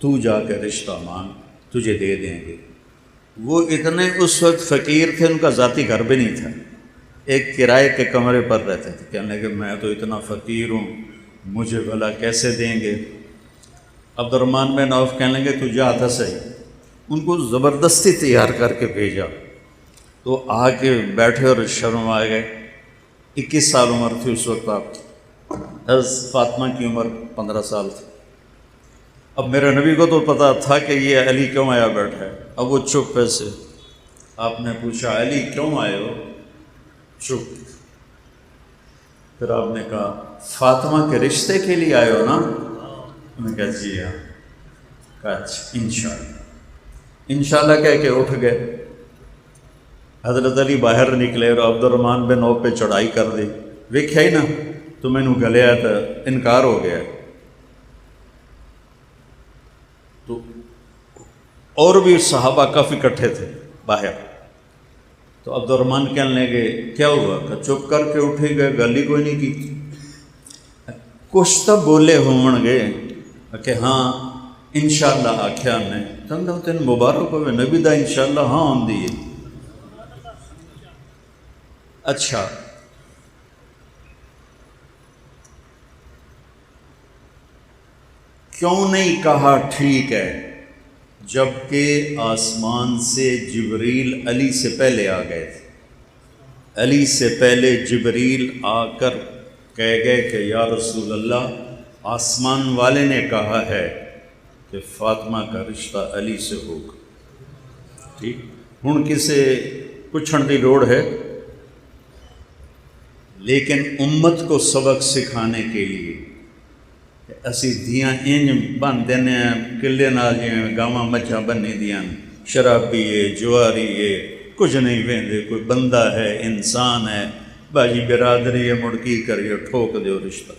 تو جا کے رشتہ مانگ، تجھے دے دیں گے۔ وہ اتنے اس وقت فقیر تھے، ان کا ذاتی گھر بھی نہیں تھا، ایک کرائے کے کمرے پر رہتے تھے۔ کہنے لگے میں تو اتنا فقیر ہوں، مجھے بھلا کیسے دیں گے؟ عبد الرحمن بن عوف کہنے لگے تو جا تھا صحیح۔ ان کو زبردستی تیار کر کے بھیجا، تو آ کے بیٹھے اور شرما گئے۔ 21 سال عمر تھی اس وقت آپ کی، حضرت فاطمہ کی عمر 15 سال تھی۔ اب میرے نبی کو تو پتا تھا کہ یہ علی کیوں آیا بیٹھا ہے، اب وہ چپ سے۔ آپ نے پوچھا علی کیوں آئے ہو؟ چپ۔ پھر آپ نے کہا فاطمہ کے رشتے کے لیے آئے ہو نا؟ انہوں نے کہا جی ہاں۔ کہا اچھا انشاءاللہ۔ انشاءاللہ کہہ کے اٹھ گئے۔ حضرت علی باہر نکلے اور عبد الرحمن بن عوف پہ چڑھائی کر دی۔ ویکھیا ہی نا تو میں گلیا تو انکار ہو گیا۔ تو اور بھی صحابہ کافی اکٹھے تھے باہر، تو عبد الرحمن کہنے لگے کیا ہوا؟ کہ چپ کر کے اٹھے گئے، گل ہی کوئی نہیں کی۔ کچھ تو بولے ہون گے کہ ہاں انشاءاللہ آکھیا نے، تم تین مبارک ہوئے نبی دا انشاءاللہ ہاں آمدی ہے۔ اچھا کیوں نہیں کہا ٹھیک ہے، جبکہ آسمان سے جبریل علی سے پہلے آ گئے تھے؟ علی سے پہلے جبریل آ کر کہہ گئے کہ یا رسول اللہ آسمان والے نے کہا ہے کہ فاطمہ کا رشتہ علی سے ہوگا۔ ٹھیک، ہن کسے پوچھن دی لوڑ ہے؟ لیکن امت کو سبق سکھانے کے لیے اسی دھیاں انج بن دینے ہیں کلے نال جی گاواں مجھاں بنی دیاں، شرابی ہے جواری ہے، کچھ نہیں ویندے، کوئی بندہ ہے انسان ہے، باجی برادری ہے، مڑکی کریے ٹھوک دیو رشتہ۔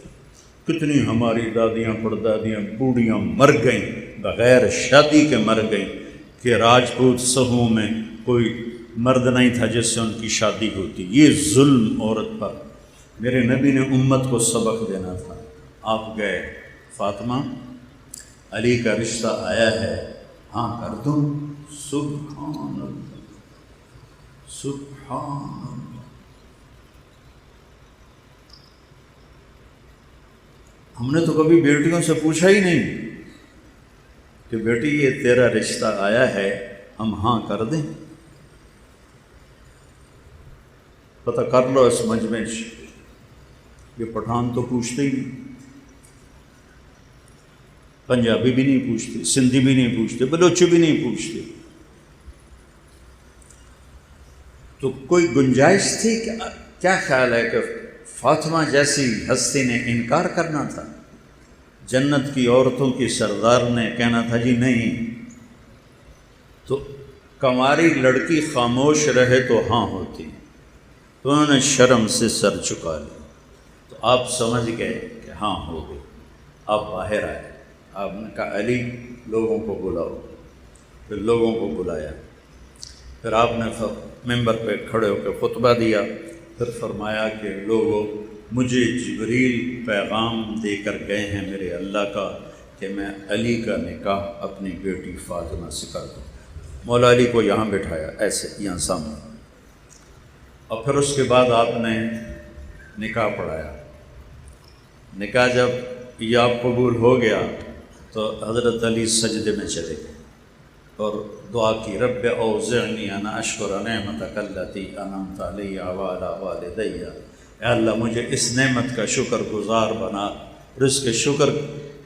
کتنی ہماری دادیاں پردادیاں بوڑھیاں مر گئیں بغیر شادی کے، مر گئیں کہ راجپوت سہوں میں کوئی مرد نہیں تھا جس سے ان کی شادی ہوتی۔ یہ ظلم عورت پر میرے نبی نے امت کو سبق دینا تھا۔ آپ گئے، فاطمہ علی کا رشتہ آیا ہے، ہاں کر دوں؟ سبحان اللہ سبحان اللہ۔ ہم نے تو کبھی بیٹیوں سے پوچھا ہی نہیں کہ بیٹی یہ تیرا رشتہ آیا ہے، ہم ہاں کر دیں؟ پتہ کر لو اس مجمع سے، یہ پٹھان تو پوچھتے ہی نہیں، پنجابی بھی نہیں پوچھتے، سندھی بھی نہیں پوچھتے، بلوچی بھی نہیں پوچھتے۔ تو کوئی گنجائش تھی کیا خیال ہے کہ فاطمہ جیسی ہستی نے انکار کرنا تھا؟ جنت کی عورتوں کی سردار نے کہنا تھا جی نہیں؟ تو کنواری لڑکی خاموش رہے تو ہاں ہوتی، تو انہوں نے شرم سے سر چکا لیا۔ تو آپ سمجھ گئے کہ ہاں ہو گئی۔ آپ باہر آئے، آپ نے کہا علی لوگوں کو بلاؤ۔ پھر لوگوں کو بلایا، پھر آپ نے ممبر پہ کھڑے ہو کے خطبہ دیا، پھر فرمایا کہ لوگوں مجھے جبریل پیغام دے کر گئے ہیں میرے اللہ کا کہ میں علی کا نکاح اپنی بیٹی فاطمہ سے کر دوں۔ مولا علی کو یہاں بٹھایا ایسے یہاں سامنے، اور پھر اس کے بعد آپ نے نکاح پڑھایا۔ نکاح جب یہ قبول ہو گیا تو حضرت علی سجدے میں چلے گئے اور دعا کی، رب اوزعنی ان اشکر نعمتک التی انعمت علی وعلی والدی، اے اللہ مجھے اس نعمت کا شکر گزار بنا اور اس کے شکر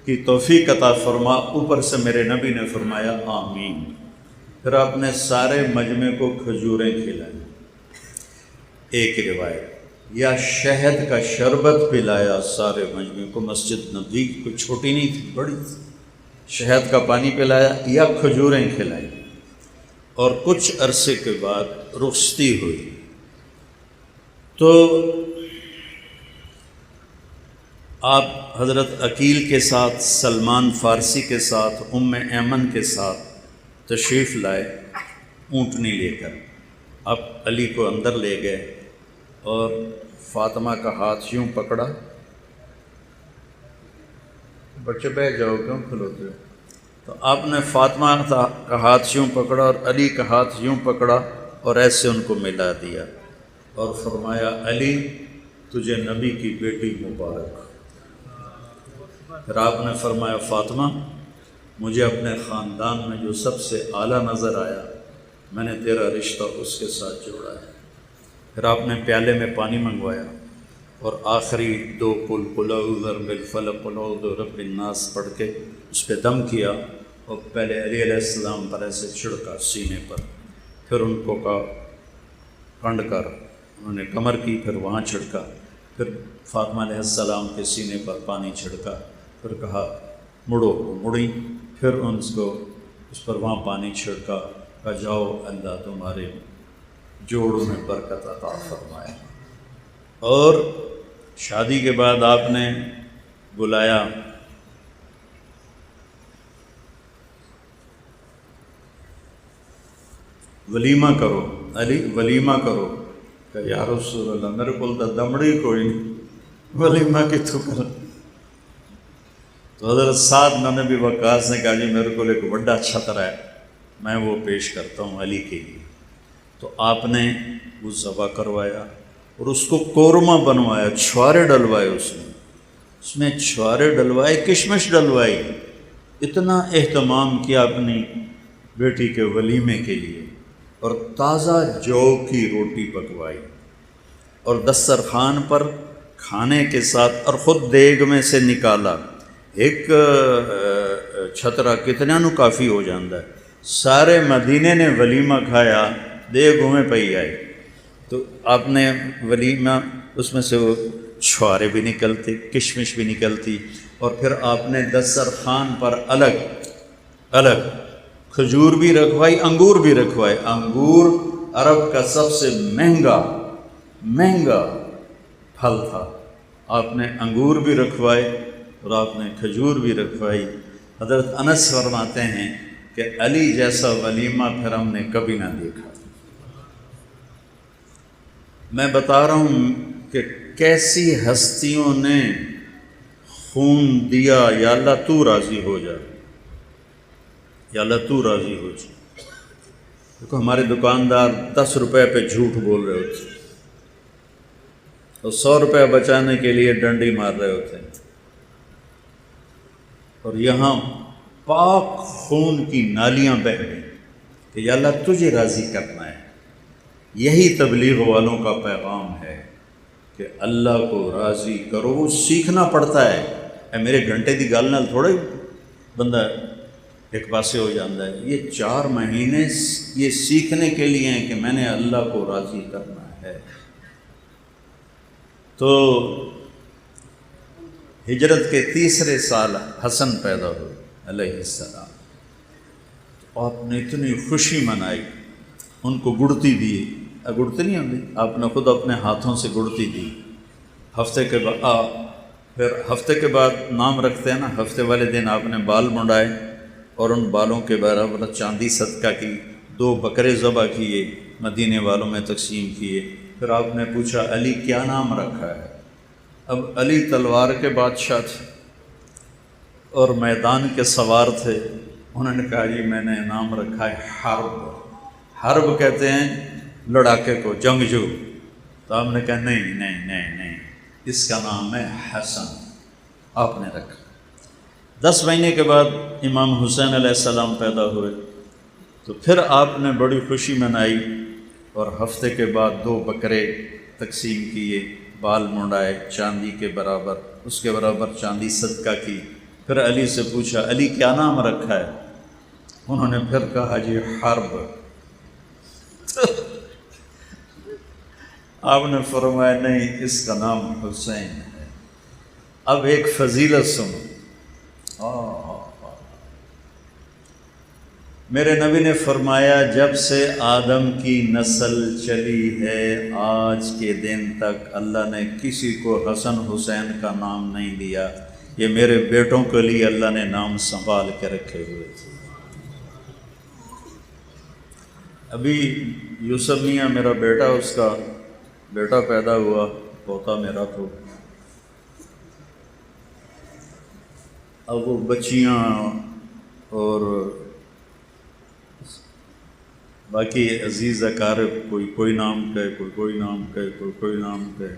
کی توفیق عطا فرما۔ اوپر سے میرے نبی نے فرمایا آمین۔ پھر آپ نے سارے مجمع کو کھجوریں کھلائیں، ایک روایت، یا شہد کا شربت پلایا سارے مجمع کو۔ مسجد نبوی کوئی چھوٹی نہیں تھی، بڑی تھی۔ شہد کا پانی پلایا یا کھجوریں کھلائیں، اور کچھ عرصے کے بعد رخصتی ہوئی۔ تو آپ حضرت عقیل کے ساتھ، سلمان فارسی کے ساتھ، ام ایمن کے ساتھ تشریف لائے اونٹنی لے کر۔ آپ علی کو اندر لے گئے اور فاطمہ کا ہاتھ یوں پکڑا، بچے بیٹھ جاؤ کیوں کھلوتے ہو، تو آپ نے فاطمہ کا ہاتھ یوں پکڑا اور علی کا ہاتھ یوں پکڑا اور ایسے ان کو ملا دیا اور فرمایا علی تجھے نبی کی بیٹی مبارک۔ پھر آپ نے فرمایا فاطمہ مجھے اپنے خاندان میں جو سب سے اعلیٰ نظر آیا میں نے تیرا رشتہ اس کے ساتھ جوڑا ہے۔ پھر آپ نے پیالے میں پانی منگوایا اور آخری 2 قل قل اعوذ برب الفلق قل اعوذ برب الناس پڑھ کے اس پہ دم کیا اور پہلے علی علیہ السلام پر ایسے چھڑکا سینے پر، پھر ان کو کہا کنڈ کر، انہوں نے کمر کی، پھر وہاں چھڑکا، پھر فاطمہ علیہ السلام کے سینے پر پانی چھڑکا، پھر کہا مڑو، مڑی، پھر ان کو اس پر وہاں پانی چھڑکا، کہا جاؤ اللہ تمہارے جوڑوں میں برکت عطا فرمائے۔ اور شادی کے بعد آپ نے بلایا ولیمہ کرو، علی ولیمہ کرو، کہ یا رسول اللہ میرے کو تو دمڑی کوئی نہیں، ولیمہ کی تو کر۔ تو حضرت سعد بن ابی وقاص نے کہا جی میرے کو ایک بڑا چھتر ہے میں وہ پیش کرتا ہوں علی کے لیے۔ تو آپ نے وہ ذبح کروایا اور اس کو قورمہ بنوایا، چھوارے ڈلوائے، اس میں چھوارے ڈلوائے، کشمش ڈلوائی، اتنا اہتمام کیا اپنی بیٹی کے ولیمے کے لیے، اور تازہ جو کی روٹی پکوائی اور دسترخوان پر کھانے کے ساتھ، اور خود دیگ میں سے نکالا۔ ایک چھترا کتنا نو کافی ہو جاندہ ہے، سارے مدینے نے ولیمہ کھایا، دیگ میں پئی آئی۔ تو آپ نے ولیمہ اس میں سے وہ چھوارے بھی نکلتے، کشمش بھی نکلتی، اور پھر آپ نے دسترخوان پر الگ الگ کھجور بھی رکھوائی، انگور بھی رکھوائے۔ انگور عرب کا سب سے مہنگا پھل تھا، آپ نے انگور بھی رکھوائے اور آپ نے کھجور بھی رکھوائی۔ حضرت انس فرماتے ہیں کہ علی جیسا ولیمہ پھر ہم نے کبھی نہ دیکھا۔ میں بتا رہا ہوں کہ کیسی ہستیوں نے خون دیا، یا اللہ تو راضی ہو جا، یا اللہ تو راضی ہو جا۔ دیکھو ہمارے دکاندار 10 روپے پہ جھوٹ بول رہے ہوتے اور 100 روپے بچانے کے لیے ڈنڈی مار رہے ہوتے ہیں، اور یہاں پاک خون کی نالیاں بہہ گئیں کہ یا اللہ تجھے راضی کرنا ہے۔ یہی تبلیغ والوں کا پیغام ہے کہ اللہ کو راضی کرو، وہ سیکھنا پڑتا ہے۔ اے میرے گھنٹے دی گل نال تھوڑے بندہ ایک پاسے ہو جاتا ہے، یہ 4 مہینے یہ سیکھنے کے لیے ہیں کہ میں نے اللہ کو راضی کرنا ہے۔ تو ہجرت کے 3 سال حسن پیدا ہوئے علیہ السلام، تو آپ نے اتنی خوشی منائی، ان کو گڑتی دی، گڑتی نہیں ہوتی، آپ نے خود اپنے ہاتھوں سے گڑتی دی۔ پھر ہفتے کے بعد نام رکھتے ہیں نا، ہفتے والے دن آپ نے بال منڈائے اور ان بالوں کے برابر چاندی صدقہ کی، 2 بکرے ذبح کیے، مدینے والوں میں تقسیم کیے۔ پھر آپ نے پوچھا علی کیا نام رکھا ہے؟ اب علی تلوار کے بادشاہ تھے اور میدان کے سوار تھے، انہوں نے کہا جی میں نے نام رکھا ہے حرب۔ حرب کہتے ہیں لڑاکے کو، جنگجو۔ تو آپ نے کہا نہیں نہیں نہیں نہیں، اس کا نام ہے حسن، آپ نے رکھا۔ 10 مہینے کے بعد امام حسین علیہ السلام پیدا ہوئے، تو پھر آپ نے بڑی خوشی منائی اور ہفتے کے بعد 2 بکرے تقسیم کیے، بال منڈائے چاندی کے برابر، اس کے برابر چاندی صدقہ کی۔ پھر علی سے پوچھا علی کیا نام رکھا ہے؟ انہوں نے پھر کہا جی حرب۔ آپ نے فرمایا نہیں، اس کا نام حسین ہے۔ اب ایک فضیلت سنو، میرے نبی نے فرمایا جب سے آدم کی نسل چلی ہے آج کے دن تک اللہ نے کسی کو حسن حسین کا نام نہیں دیا، یہ میرے بیٹوں کے لیے اللہ نے نام سنبھال کے رکھے ہوئے تھے۔ ابھی یوسف میاں میرا بیٹا، اس کا بیٹا پیدا ہوا، پوتا میرا تو، اب وہ بچیاں اور باقی عزیز اقارب کوئی نام کہے، کوئی نام کہے، کوئی نام کہے۔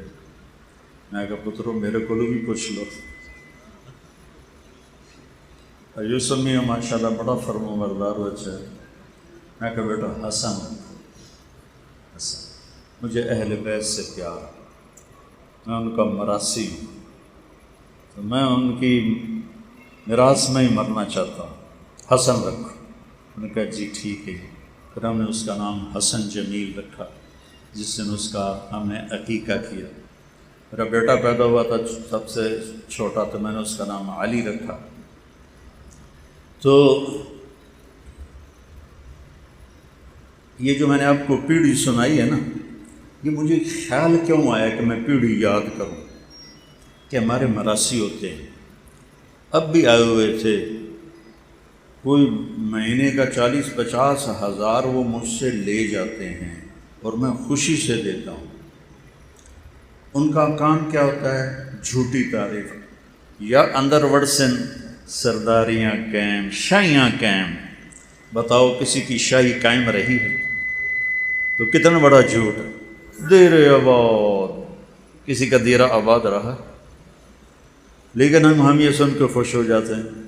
میں کہا پترو میرے کو بھی پوچھ لو۔ یوسف میاں ماشاء اللہ بڑا فرما بردار بچہ ہے۔ میں کہا بیٹا حسن مجھے اہل بیت سے پیار، میں ان کا مراثی ہوں، تو میں ان کی میراث میں ہی مرنا چاہتا ہوں، حسن رکھو۔ انہوں نے کہا جی ٹھیک ہے۔ پھر ہم نے اس کا نام حسن جمیل رکھا، جس دن اس کا ہم نے عقیقہ کیا۔ میرا بیٹا پیدا ہوا تھا سب سے چھوٹا، تو میں نے اس کا نام علی رکھا۔ تو یہ جو میں نے آپ کو پیڑھی سنائی ہے نا، یہ مجھے خیال کیوں آیا کہ میں پیڑھی یاد کروں کہ ہمارے مراثی ہوتے ہیں۔ اب بھی آئے ہوئے تھے، کوئی مہینے کا 40-50 ہزار وہ مجھ سے لے جاتے ہیں اور میں خوشی سے دیتا ہوں۔ ان کا کام کیا ہوتا ہے؟ جھوٹی تعریف، یا اندر وڑسن سرداریاں قائم، شاہیاں قائم۔ بتاؤ کسی کی شاہی قائم رہی ہے تو کتنا بڑا جھوٹ ہے۔ دیر آباد، کسی کا دیرہ آباد رہا، لیکن ہم یہ سن کے خوش ہو جاتے ہیں،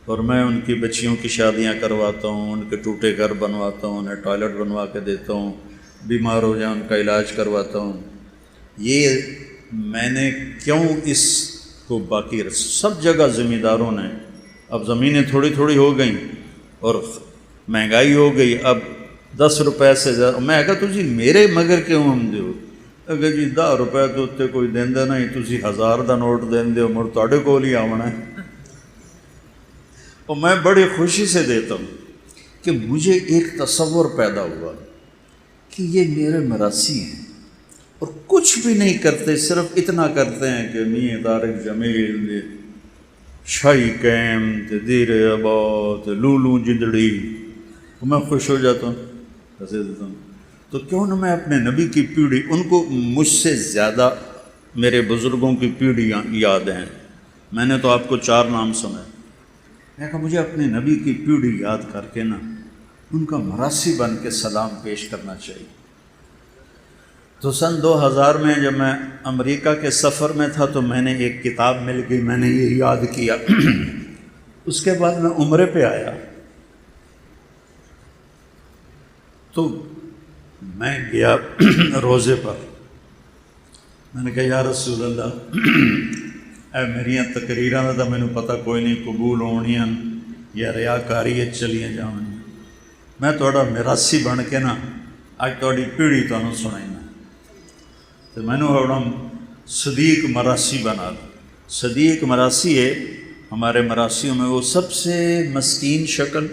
اور میں ان کی بچیوں کی شادیاں کرواتا ہوں، ان کے ٹوٹے گھر بنواتا ہوں، انہیں ٹوائلٹ بنوا کے دیتا ہوں، بیمار ہو جائیں ان کا علاج کرواتا ہوں۔ یہ میں نے کیوں اس کو باقی سب جگہ زمینداروں نے، اب زمینیں تھوڑی تھوڑی ہو گئیں اور مہنگائی ہو گئی، اب 10 روپے سے زیادہ۔ میں کہا تجھی میرے مگر کیوں ہم دیو؟ اگر جی 10 روپے تو اتنے کوئی دیندہ نہیں، تجھی 1000 دا نوٹ دین دیو، مڑ تواڈے کول ہی آونا ہے۔ اور میں بڑی خوشی سے دیتا ہوں کہ مجھے ایک تصور پیدا ہوا کہ یہ میرے مراثی ہیں اور کچھ بھی نہیں کرتے، صرف اتنا کرتے ہیں کہ میاں طارق جمیل دے شاہی قائم تے دیر آباد لولو جندڑی، میں خوش ہو جاتا ہوں، پیسے دیتا ہوں۔ تو کیوں نہ میں اپنے نبی کی پیڑھی، ان کو مجھ سے زیادہ میرے بزرگوں کی پیڑھیاں یاد ہیں۔ میں نے تو آپ کو 4 نام سنائے، میں کہا مجھے اپنے نبی کی پیڑھی یاد کر کے نا ان کا مراثی بن کے سلام پیش کرنا چاہیے۔ تو سن 2000 میں جب میں امریکہ کے سفر میں تھا تو میں نے ایک کتاب مل گئی، میں نے یہ یاد کیا۔ اس کے بعد میں عمرے پہ آیا تو میں گیا روزے پر، میں نے کہا یا رسول اللہ، اے میریاں تقریراں دا مینوں پتہ کوئی نہیں قبول ہونیاں یا ریاکاری چلیاں جاون، میں تہاڈا میراثی بن کے نا اج تہاڈی پیڑھی تانوں سنائینا، تو میں نے اپنا صدیق مراثی بنا دو۔ صدیق مراثی ہے ہمارے مراسیوں میں وہ سب سے مسکین شکل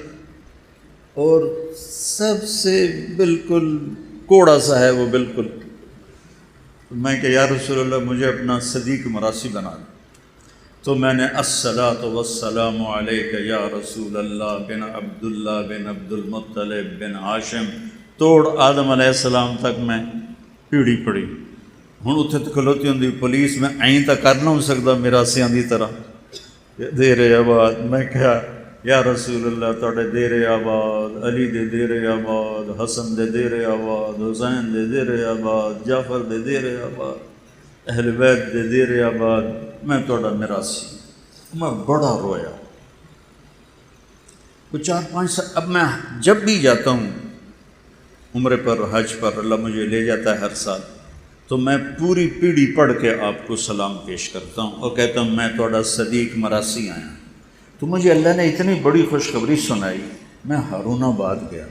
اور سب سے بالکل کوڑا سا ہے وہ بالکل۔ میں کہ یا رسول اللہ مجھے اپنا صدیق مراثی بنا دو، تو میں نے الصلاۃ والسلام علیک یا رسول اللہ بن عبداللہ بن عبد المطلب بن ہاشم توڑ آدم علیہ السلام تک میں پیڑھی پڑھی۔ ہوں اتنے تو کھلوتی ہوں پولیس، میں این تک کر نہ ہو سکتا میراسیاں دی طرح دیر آباد۔ میں کہا یا رسول اللہ تواڈے دیر آباد، علی دے دیر آباد، حسن دے دیر آباد، حسین دے دیر آباد، جعفر دے دیر آباد، اہل بیت دے دیر آباد، میں تواڈا میراثی۔ میں بڑا رویا۔ کچھ 4-5 سال اب میں جب بھی جاتا ہوں عمرے پر، حج پر، اللہ مجھے لے جاتا ہے ہر سال، تو میں پوری پیڑھی پڑھ کے آپ کو سلام پیش کرتا ہوں اور کہتا ہوں میں تواڈا صدیق مراثی آیا۔ تو مجھے اللہ نے اتنی بڑی خوشخبری سنائی، میں ہارون آباد گیا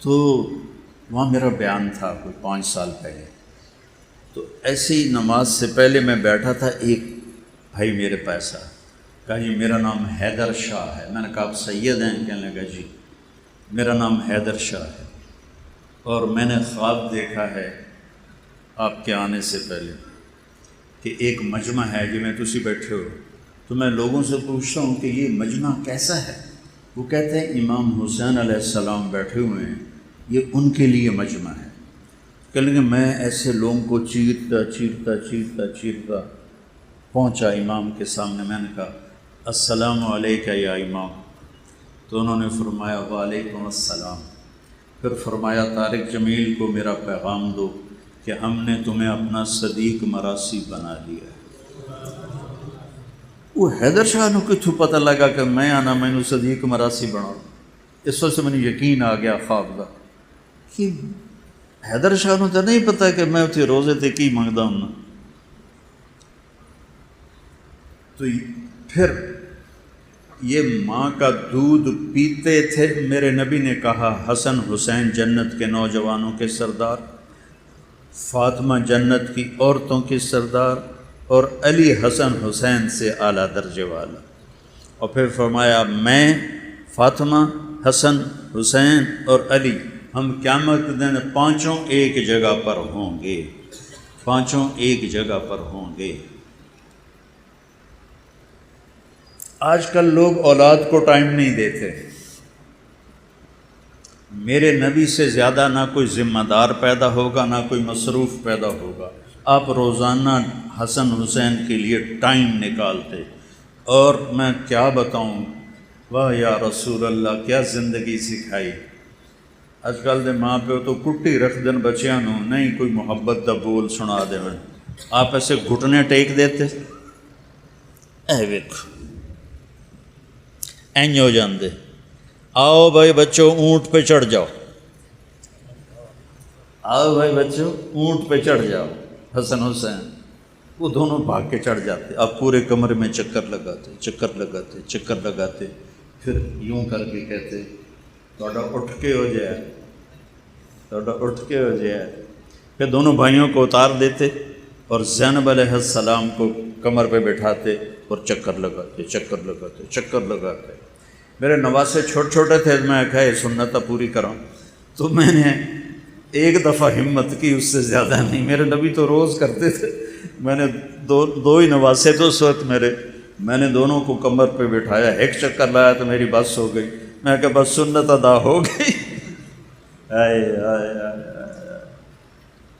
تو وہاں میرا بیان تھا کوئی 5 سال پہلے، تو ایسے ہی نماز سے پہلے میں بیٹھا تھا، ایک بھائی میرے پاس آیا، کہا جی میرا نام حیدر شاہ ہے۔ میں نے کہا آپ سید ہیں؟ کہنے لگا جی میرا نام حیدر شاہ ہے، اور میں نے خواب دیکھا ہے آپ کے آنے سے پہلے کہ ایک مجمع ہے جی میں تسی بیٹھے ہو، تو میں لوگوں سے پوچھتا ہوں کہ یہ مجمع کیسا ہے؟ وہ کہتے ہیں امام حسین علیہ السلام بیٹھے ہوئے ہیں، یہ ان کے لیے مجمع ہے۔ کہ لیکن میں ایسے لوگوں کو چیرتا پہنچا امام کے سامنے۔ میں نے کہا السلام علیکہ یا امام، تو انہوں نے فرمایا وعلیکم السلام۔ پھر فرمایا طارق جمیل کو میرا پیغام دو کہ ہم نے تمہیں اپنا صدیق مراسی بنا لیا ہے۔ وہ حیدر شاہ نو کتھوں پتہ لگا کہ میں آنا مینو صدیق مراسی بنا، اس وقت سے مجھے یقین آ گیا خواب کا کہ حیدر شاہ نو تو نہیں پتہ کہ میں اتنے روزے تے کی منگدا ہوں۔ تو پھر یہ ماں کا دودھ پیتے تھے۔ میرے نبی نے کہا حسن حسین جنت کے نوجوانوں کے سردار، فاطمہ جنت کی عورتوں کی سردار، اور علی حسن حسین سے اعلیٰ درجے والا۔ اور پھر فرمایا میں، فاطمہ، حسن، حسین اور علی، ہم قیامت کے دن پانچوں ایک جگہ پر ہوں گے، پانچوں ایک جگہ پر ہوں گے۔ آج کل لوگ اولاد کو ٹائم نہیں دیتے۔ میرے نبی سے زیادہ نہ کوئی ذمہ دار پیدا ہوگا، نہ کوئی مصروف پیدا ہوگا۔ آپ روزانہ حسن حسین کے لیے ٹائم نکالتے، اور میں کیا بتاؤں، واہ یا رسول اللہ کیا زندگی سکھائی۔ اج کل دے ماں پیو تو کٹی رکھ دن بچیاں نو، نہیں کوئی محبت دا بول سنا دے۔ آپ ایسے گھٹنے ٹیک دیتے، اے ویکھو اینج ہو جاندے، آؤ بھائی بچوں اونٹ پہ چڑھ جاؤ، آؤ بھائی بچوں اونٹ پہ چڑھ جاؤ۔ حسن حسین وہ دونوں بھاگ کے چڑھ جاتے، آپ پورے کمرے میں چکر لگاتے، چکر لگاتے، چکر لگاتے، پھر یوں کر کے کہتے تھوڑا اٹھ کے ہو جائے، تھوڑا اٹھ کے ہو جائے۔ پھر دونوں بھائیوں کو اتار دیتے اور زینب علیہ السلام کو کمر پہ بٹھاتے اور چکر لگاتے، چکر لگاتے، چکر لگاتے۔ میرے نواسے چھوٹے چھوٹے تھے، میں کہا یہ سنت پوری کروں، تو میں نے ایک دفعہ ہمت کی، اس سے زیادہ نہیں۔ میرے نبی تو روز کرتے تھے، میں نے دو ہی نواسے تو اس وقت میرے، میں نے دونوں کو کمر پہ بٹھایا، ایک چکر لایا تو میری بس ہو گئی، میں کہا بس سنت ادا ہو گئی۔ آئے آئے آئے آئے،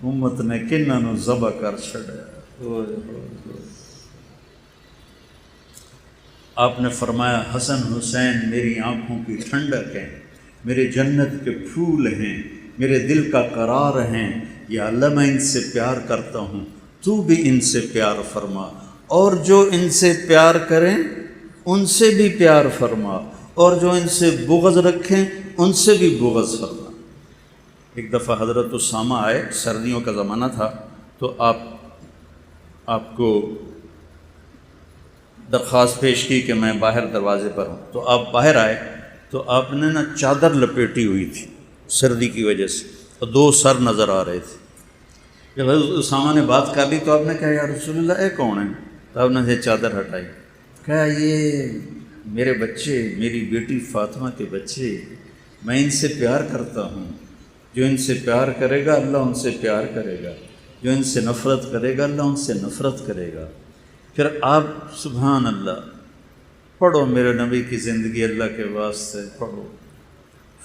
امت نے کنہاں نو ذبح کر چھڑیا۔ آپ نے فرمایا حسن حسین میری آنکھوں کی ٹھنڈک ہیں، میرے جنت کے پھول ہیں، میرے دل کا قرار ہیں، یا اللہ میں ان سے پیار کرتا ہوں، تو بھی ان سے پیار فرما، اور جو ان سے پیار کریں ان سے بھی پیار فرما، اور جو ان سے بغض رکھیں ان سے بھی بغض فرما۔ ایک دفعہ حضرت اسامہ آئے، سردیوں کا زمانہ تھا، تو آپ کو درخواست پیش کی کہ میں باہر دروازے پر ہوں، تو آپ باہر آئے تو آپ نے نا چادر لپیٹی ہوئی تھی سردی کی وجہ سے، اور دو سر نظر آ رہے تھے۔ جب حضرت اسامہ نے بات کر لی تو آپ نے کہا یا رسول اللہ اے کون ہے؟ تو آپ نے چادر ہٹائی، کہا یہ میرے بچے، میری بیٹی فاطمہ کے بچے، میں ان سے پیار کرتا ہوں، جو ان سے پیار کرے گا اللہ ان سے پیار کرے گا، جو ان سے نفرت کرے گا اللہ ان سے نفرت کرے گا۔ پھر آپ سبحان اللہ پڑھو میرے نبی کی زندگی، اللہ کے واسطے پڑھو۔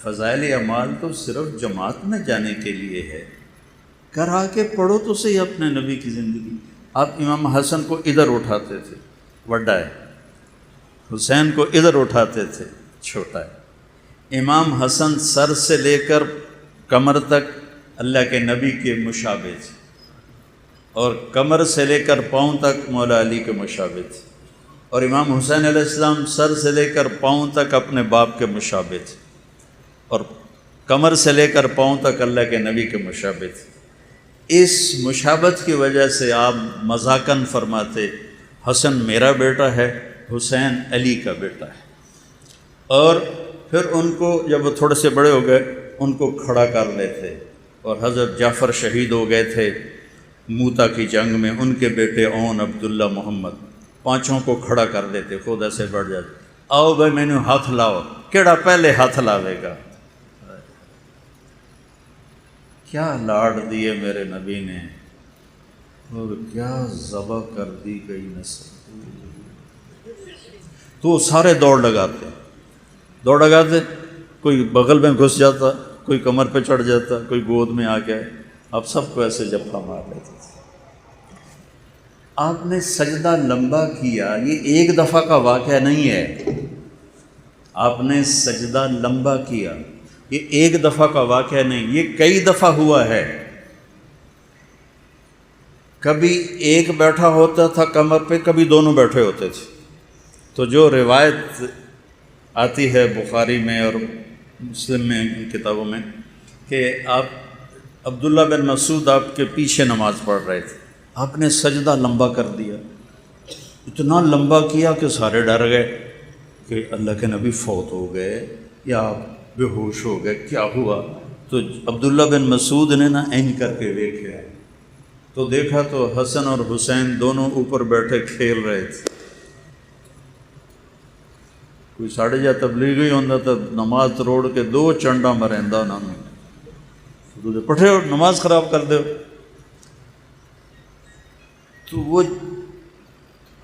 فضائل اعمال تو صرف جماعت میں جانے کے لیے ہے، کرا کے پڑھو تو صحیح اپنے نبی کی زندگی۔ آپ امام حسن کو ادھر اٹھاتے تھے، بڑا ہے، حسین کو ادھر اٹھاتے تھے، چھوٹا ہے۔ امام حسن سر سے لے کر کمر تک اللہ کے نبی کے مشابہ تھے، اور کمر سے لے کر پاؤں تک مولا علی کے مشابہ تھے، اور امام حسین علیہ السلام سر سے لے کر پاؤں تک اپنے باپ کے مشابہ تھے، اور کمر سے لے کر پاؤں تک اللہ کے نبی کے مشابہ تھے۔ اس مشابہت کی وجہ سے آپ مذاقاً فرماتے حسن میرا بیٹا ہے، حسین علی کا بیٹا ہے۔ اور پھر ان کو جب وہ تھوڑے سے بڑے ہو گئے ان کو کھڑا کر لیتے، اور حضرت جعفر شہید ہو گئے تھے موتا کی جنگ میں، ان کے بیٹے اون عبداللہ محمد، پانچوں کو کھڑا کر دیتے، خود ایسے بڑھ جاتے، آؤ بھائی میں نے ہاتھ لاؤ، کیڑا پہلے ہاتھ لاوے گا۔ کیا لاڑ دیے میرے نبی نے، اور کیا ذبح کر دی گئی نسل۔ تو سارے دوڑ لگاتے، کوئی بغل میں گھس جاتا، کوئی کمر پہ چڑھ جاتا، کوئی گود میں آ گیا، آپ سب کو ایسے جفا مار لیتے تھے۔ آپ نے سجدہ لمبا کیا، یہ ایک دفعہ کا واقعہ نہیں ہے. آپ نے سجدہ لمبا کیا، یہ ایک دفعہ کا واقعہ نہیں، یہ کئی دفعہ ہوا ہے. کبھی ایک بیٹھا ہوتا تھا کمر پہ، کبھی دونوں بیٹھے ہوتے تھے. تو جو روایت آتی ہے بخاری میں اور مسلم میں، ان کتابوں میں، کہ آپ عبداللہ بن مسعود آپ کے پیچھے نماز پڑھ رہے تھے، آپ نے سجدہ لمبا کر دیا، اتنا لمبا کیا کہ سارے ڈر گئے کہ اللہ کے نبی فوت ہو گئے یا آپ بے ہوش ہو گئے، کیا ہوا؟ تو عبداللہ بن مسعود نے نا این کر کے دیکھا، تو دیکھا تو حسن اور حسین دونوں اوپر بیٹھے کھیل رہے تھے. کوئی ساڑھے جا تبلیغی ہوتا تو نماز توڑ کے دو چنڈا مریندا انہوں نے پٹھے ہو نماز خراب کر دو. تو وہ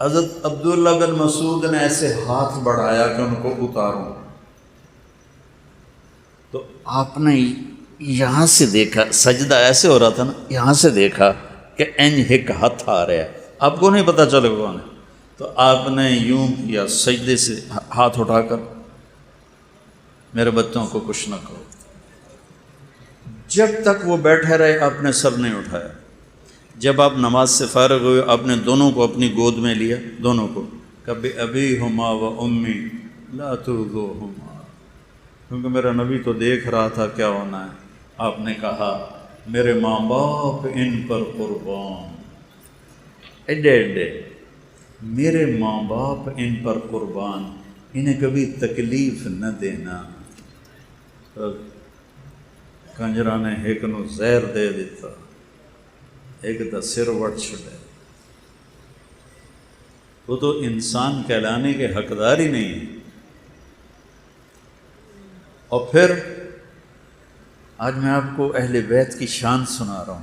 حضرت عبداللہ بن مسعود نے ایسے ہاتھ بڑھایا کہ ان کو اتاروں، تو آپ نے یہاں سے دیکھا، سجدہ ایسے ہو رہا تھا نا، یہاں سے دیکھا کہ ایک ہاتھ آ رہا ہے، آپ کو نہیں پتہ چلے کون ہے. تو آپ نے یوں کیا سجدے سے ہاتھ اٹھا کر، میرے بچوں کو کچھ نہ کرو. جب تک وہ بیٹھے رہے آپ نے سر نہیں اٹھایا. جب آپ نماز سے فارغ ہوئے آپ نے دونوں کو اپنی گود میں لیا، دونوں کو، کبھی ابھی ہما و امی لا ترضوہما، کیونکہ میرا نبی تو دیکھ رہا تھا کیا ہونا ہے. آپ نے کہا میرے ماں باپ ان پر قربان، ایڈے ایڈے میرے ماں باپ ان پر قربان، انہیں کبھی تکلیف نہ دینا. کنجرا نے ایک نو زہر دے دیتا، ایک دا سر وٹ چھڑے. وہ تو انسان کہلانے کے حقدار ہی نہیں ہے. اور پھر آج میں آپ کو اہل بیت کی شان سنا رہا ہوں،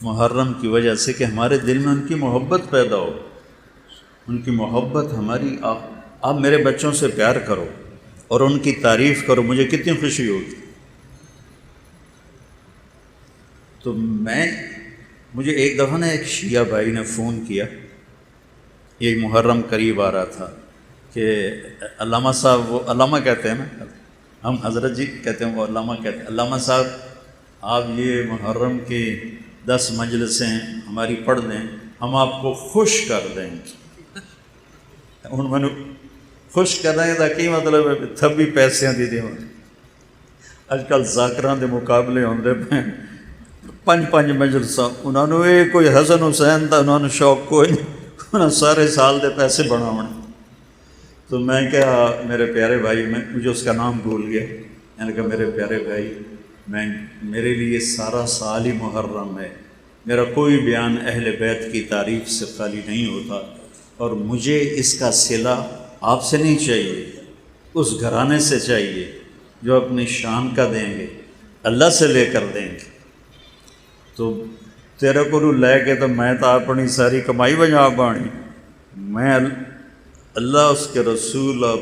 محرم کی وجہ سے کہ ہمارے دل میں ان کی محبت پیدا ہو، ان کی محبت ہماری. آپ میرے بچوں سے پیار کرو اور ان کی تعریف کرو، مجھے کتنی خوشی ہوگی. تو مجھے ایک دفعہ نا ایک شیعہ بھائی نے فون کیا، یہ محرم قریب آ رہا تھا، کہ علامہ صاحب، وہ علامہ کہتے ہیں نا، ہم حضرت جی کہتے ہیں، وہ علامہ کہتے ہیں، علامہ صاحب آپ یہ محرم کی 10 مجلسیں ہماری پڑھ دیں، ہم آپ کو خوش کر دیں گے. انہوں نے خوش کرنے کا کی مطلب ہے تب بھی پیسے دے دیں. اج کل ذاکران دے مقابلے ہوندے پہ 5 مجلساں، انہوں نے یہ کوئی حسن حسین دا انہوں نے شوق کوئی نہیں، انہوں سارے سال دے پیسے بناونے. تو میں کہا میرے پیارے بھائی، مجھے اس کا نام بھول گیا، میں نے کہا میرے پیارے بھائی، میرے لیے سارا سال ہی محرم ہے، میرا کوئی بیان اہل بیت کی تعریف سے خالی نہیں ہوتا، اور مجھے اس کا صلہ آپ سے نہیں چاہیے، اس گھرانے سے چاہیے جو اپنی شان کا دیں گے، اللہ سے لے کر دیں گے. تو تیرے کو لے کے تو میں تو اپنی ساری کمائی بجا پانی، میں اللہ، اس کے رسول اور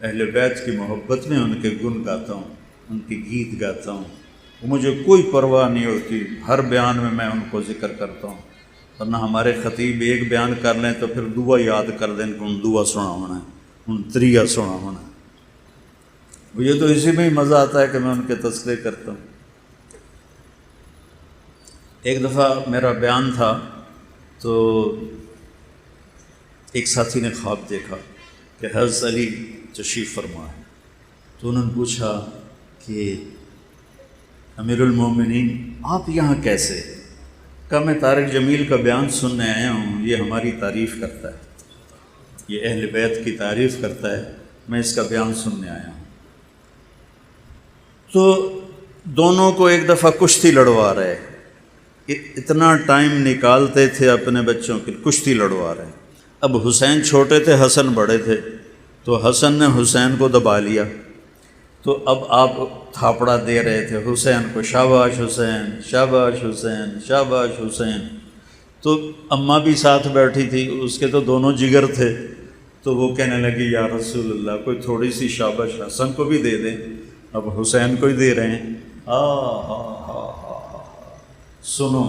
اہل بیت کی محبت میں ان کے گن گاتا ہوں، ان کی گیت گاتا ہوں. مجھے کوئی پرواہ نہیں ہوتی، ہر بیان میں ان کو ذکر کرتا ہوں. ورنہ ہمارے خطیب ایک بیان کر لیں تو پھر دعا یاد کر دیں کہ ان دعا سنا ہونا ہے، ان تریہ سنا ہونا ہے. مجھے تو اسی میں ہی مزہ آتا ہے کہ میں ان کے تذکرے کرتا ہوں. ایک دفعہ میرا بیان تھا تو ایک ساتھی نے خواب دیکھا کہ حضرت علی تشریف فرما ہے. تو انہوں نے پوچھا کہ امیر المومنین آپ یہاں کیسے؟ کہا میں طارق جمیل کا بیان سننے آیا ہوں، یہ ہماری تعریف کرتا ہے، یہ اہل بیت کی تعریف کرتا ہے، میں اس کا بیان سننے آیا ہوں. تو دونوں کو ایک دفعہ کشتی لڑوا رہے، اتنا ٹائم نکالتے تھے اپنے بچوں کے، کشتی لڑوا رہے. اب حسین چھوٹے تھے، حسن بڑے تھے، تو حسن نے حسین کو دبا لیا. تو اب آپ تھاپڑا دے رہے تھے حسین کو، شاباش حسین، شاباش حسین، شاباش حسین. تو اماں بھی ساتھ بیٹھی تھی، اس کے تو دونوں جگر تھے. تو وہ کہنے لگی یا رسول اللہ کوئی تھوڑی سی شاباش حسن کو بھی دے دیں. اب حسین کو ہی دے رہے ہیں. سنو،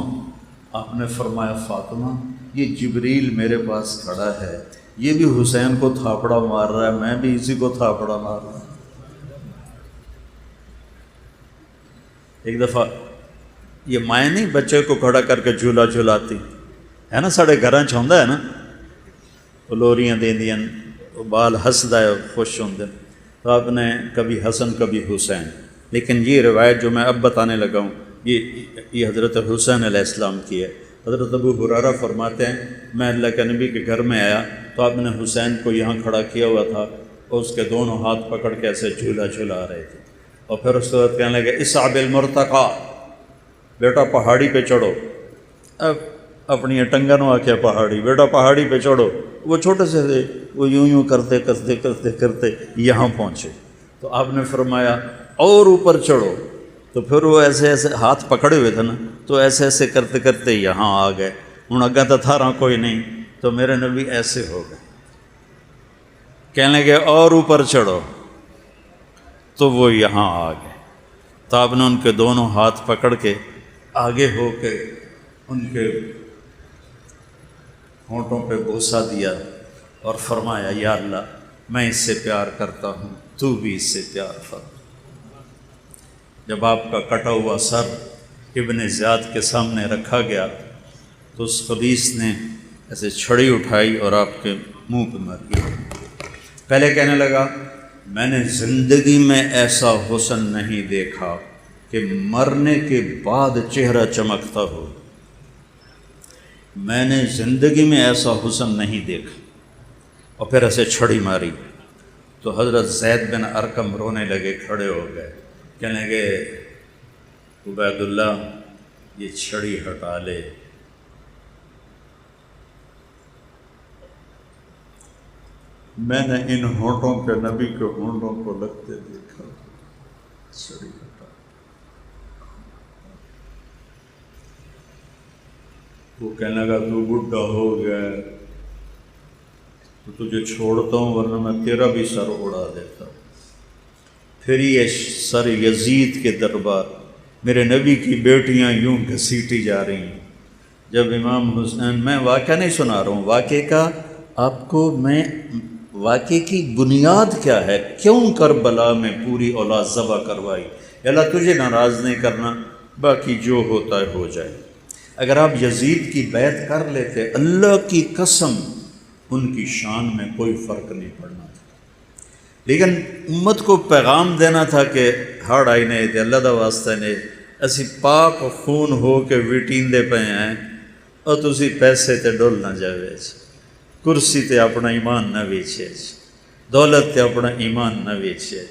آپ نے فرمایا فاطمہ یہ جبریل میرے پاس کھڑا ہے، یہ بھی حسین کو تھاپڑا مار رہا ہے، میں بھی اسی کو تھاپڑا مار رہا ہوں۔ ایک دفعہ یہ مائیں نہیں بچے کو کھڑا کر کے جھولا جھلاتی ہے نا، ساڑے گھراں چ ہوندا ہے نا، وہ لوریاں دیندیاں، وہ بال ہسدا ہے، خوش ہوندے، تو آپ نے کبھی حسن کبھی حسین، لیکن یہ روایت جو میں اب بتانے لگا ہوں یہ حضرت حسین علیہ السلام کی ہے۔ حضرت ابو ہریرہ فرماتے ہیں میں اللہ کے نبی کے گھر میں آیا تو آپ نے حسین کو یہاں کھڑا کیا ہوا تھا اور اس کے دونوں ہاتھ پکڑ کے ایسے جھولا جھلا رہے تھے، اور پھر اس کے بعد کہنے لگے اصعب المرتقی، بیٹا پہاڑی پہ چڑھو۔ اب اپنی ٹنگن ہوا کیا پہاڑی، بیٹا پہاڑی پہ چڑھو، وہ چھوٹے سے تھے، وہ یوں کرتے کرتے کرتے کرتے یہاں پہنچے، تو آپ نے فرمایا اور اوپر چڑھو، تو پھر وہ ایسے ایسے ہاتھ پکڑے ہوئے تھے نا، تو ایسے ایسے کرتے کرتے یہاں آ گئے، ہوں اگاں تو تھا رہا کوئی نہیں، تو میرے نبی ایسے ہو گئے، کہنے لگے اور اوپر چڑھو، تو وہ یہاں آ گئے، تو آپ نے ان کے دونوں ہاتھ پکڑ کے آگے ہو کے ان کے ہونٹوں پہ بوسہ دیا اور فرمایا یا اللہ میں اس سے پیار کرتا ہوں، تو بھی اس سے پیار فرما۔ جب آپ کا کٹا ہوا سر ابن زیاد کے سامنے رکھا گیا تو اس خبیث نے ایسے چھڑی اٹھائی اور آپ کے منہ پہ ماری۔ پہلے کہنے لگا میں نے زندگی میں ایسا حسن نہیں دیکھا کہ مرنے کے بعد چہرہ چمکتا ہو، میں نے زندگی میں ایسا حسن نہیں دیکھا، اور پھر ایسے چھڑی ماری تو حضرت زید بن ارقم رونے لگے، کھڑے ہو گئے، کہنے لگے عبید اللہ یہ چھڑی ہٹا لے، میں نے ان ہونٹوں پہ نبی کے ہونٹوں کو لگتے دیکھا، چھڑی ہٹا۔ وہ کہنے لگا تو بڈھا ہو گیا تو تجھے چھوڑتا ہوں ورنہ میں تیرا بھی سر اڑا دیتا۔ پھر یہ سر یزید کے دربار، میرے نبی کی بیٹیاں یوں گھسیٹی جا رہی ہیں، جب امام حسین، میں واقعہ نہیں سنا رہا ہوں، واقعے کا آپ کو میں واقعے کی بنیاد کیا ہے، کیوں کربلا میں پوری اولاد ذبح کروائی، اللہ تجھے ناراض نہیں کرنا، باقی جو ہوتا ہے ہو جائے۔ اگر آپ یزید کی بیعت کر لیتے، اللہ کی قسم ان کی شان میں کوئی فرق نہیں پڑنا تھا، لیکن امت کو پیغام دینا تھا کہ ہڑ آئی نہیں تھے، اللہ دا واسطہ نے اسی پاک خون ہو کے وٹیندے پہ ہیں، اور تسی پیسے تے ڈول نہ جاوے، کرسی تے اپنا ایمان نہ ویچے، دولت تے اپنا ایمان نہ ویچے۔